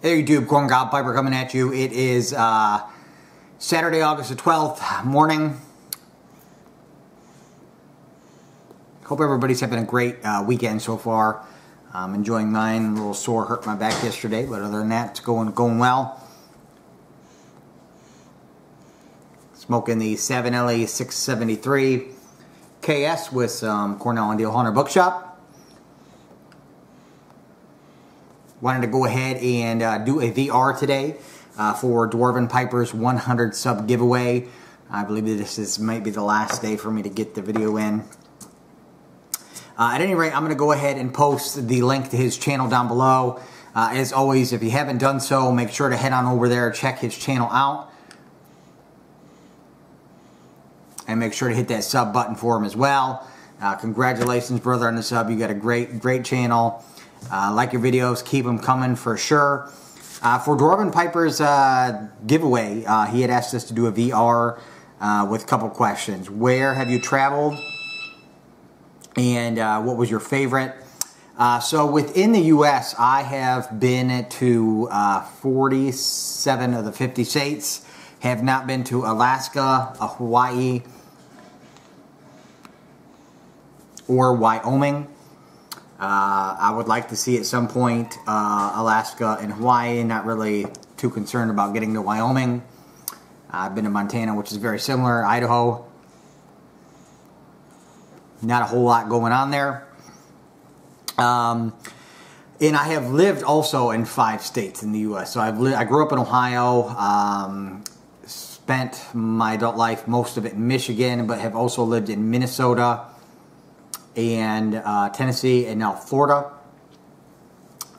Hey YouTube, To Dwarven Piper coming at you. It is Saturday, August the 12th morning. Hope everybody's having a great weekend so far. I'm enjoying mine. A little sore, hurt my back yesterday, but other than that, it's going well. Smoking the 7LE 673 KS with some Cornell and Deal Hunter Bookshop. Wanted to go ahead and do a VR today for Dwarven Piper's 100 sub giveaway. I believe this might be the last day for me to get the video in. At any rate, I'm going to go ahead and post the link to his channel down below. As always, if you haven't done so, make sure to head on over there, check his channel out. And make sure to hit that sub button for him as well. Congratulations, brother, on the sub. You got a great channel. Like your videos, keep them coming for sure. For Dwarven Piper's giveaway, he had asked us to do a VR with a couple questions. Where have you traveled? And what was your favorite? So within the U.S., I have been to 47 of the 50 states. Have not been to Alaska, Hawaii, or Wyoming. I would like to see at some point Alaska and Hawaii. Not really too concerned about getting to Wyoming. I've been to Montana, which is very similar. Idaho. Not a whole lot going on there. And I have lived also in 5 states in the U.S. So I grew up in Ohio. Spent my adult life, most of it in Michigan, but have also lived in Minnesota and Tennessee, and now Florida.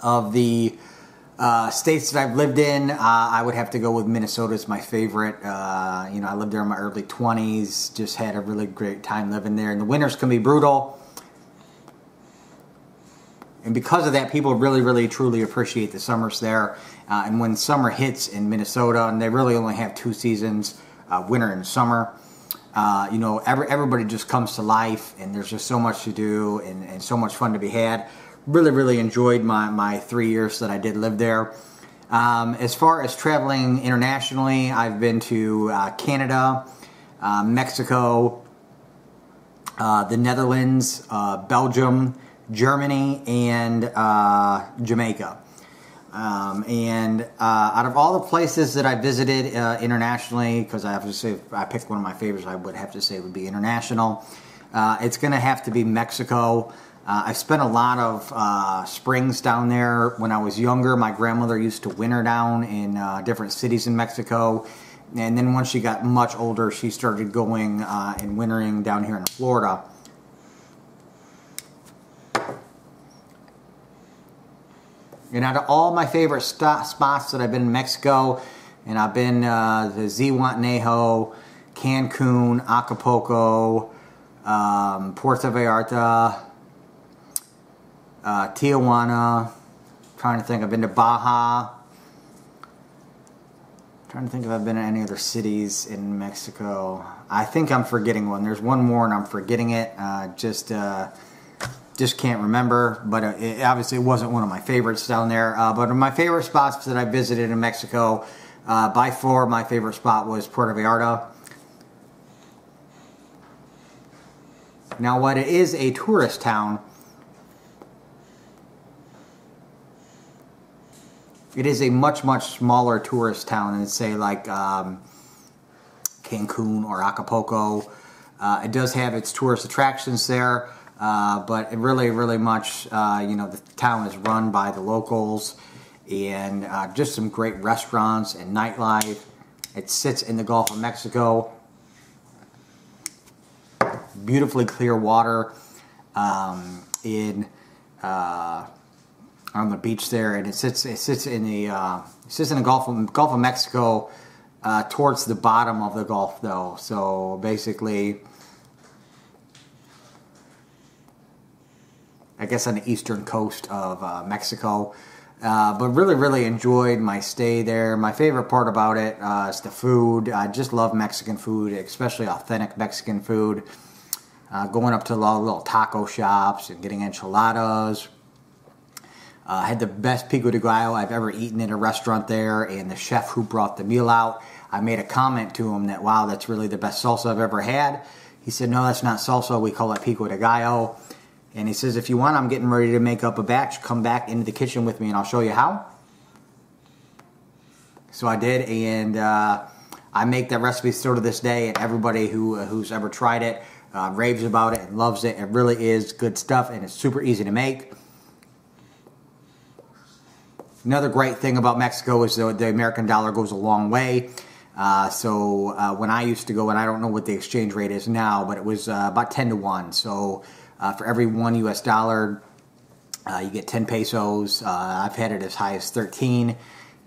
Of the states that I've lived in, I would have to go with Minnesota as my favorite. You know, I lived there in my early 20s, just had a really great time living there. And the winters can be brutal. And because of that, people really, truly appreciate the summers there. And when summer hits in Minnesota, and they really only have 2 seasons, winter and summer, you know, everybody just comes to life, and there's just so much to do and so much fun to be had. Really enjoyed my 3 years that I did live there. As far as traveling internationally, I've been to Canada, Mexico, the Netherlands, Belgium, Germany, and Jamaica. Out of all the places that I visited internationally, because I have to say, if I picked one of my favorites, I would have to say it would be international. It's going to have to be Mexico. I spent a lot of springs down there when I was younger. My grandmother used to winter down in different cities in Mexico. And then once she got much older, she started going and wintering down here in Florida. And out of all my favorite spots that I've been in Mexico, and I've been to Zihuatanejo, Cancun, Acapulco, Puerto Vallarta, Tijuana. Trying to think, I've been to Baja. Trying to think if I've been to any other cities in Mexico. I think I'm forgetting one. There's one more and I'm forgetting it. Just can't remember, but it obviously wasn't one of my favorites down there. But my favorite spots that I visited in Mexico, by far my favorite spot was Puerto Vallarta. Now, what it is a tourist town, it is a much smaller tourist town than, say, like Cancun or Acapulco. It does have its tourist attractions there. But it really much, you know, the town is run by the locals, and just some great restaurants and nightlife. It sits in the Gulf of Mexico. Beautifully clear water on the beach there, and it sits in the Gulf of Mexico towards the bottom of the Gulf, though. So basically, I guess on the eastern coast of Mexico. But really enjoyed my stay there. My favorite part about it is the food. I just love Mexican food, especially authentic Mexican food. Going up to a lot of little taco shops and getting enchiladas. I had the best pico de gallo I've ever eaten in a restaurant there, and the chef who brought the meal out, I made a comment to him that, wow, that's really the best salsa I've ever had. He said, no, that's not salsa, we call it pico de gallo. And he says, if you want, I'm getting ready to make up a batch. Come back into the kitchen with me and I'll show you how. So I did, and I make that recipe still to this day, and everybody who's ever tried it raves about it and loves it. It really is good stuff, and it's super easy to make. Another great thing about Mexico is the American dollar goes a long way. So when I used to go, and I don't know what the exchange rate is now, but it was about 10 to 1. So for every $1 US, you get 10 pesos. I've had it as high as 13.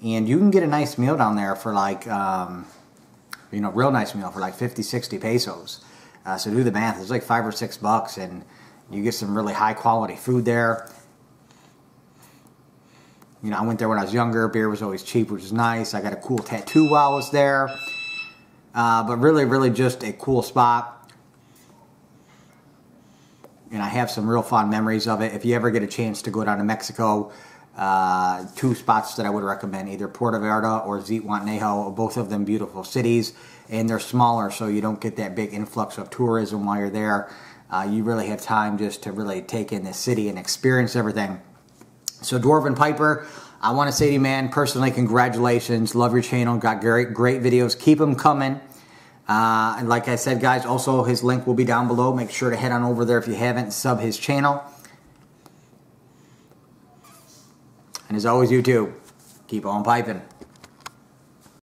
And you can get a nice meal down there for like, real nice meal for like 50, 60 pesos. So do the math. It's like $5 or $6, and you get some really high quality food there. I went there when I was younger. Beer was always cheap, which is nice. I got a cool tattoo while I was there. But really, really just a cool spot. And I have some real fond memories of it. If you ever get a chance to go down to Mexico, 2 spots that I would recommend, either Puerto Vallarta or Zihuatanejo, both of them beautiful cities. And they're smaller, so you don't get that big influx of tourism while you're there. You really have time just to really take in the city and experience everything. So Dwarven Piper, I want to say to you, man, personally, congratulations. Love your channel. Got great videos. Keep them coming. And like I said, guys, also his link will be down below. Make sure to head on over there if you haven't. Sub his channel. And as always, you too, keep on piping.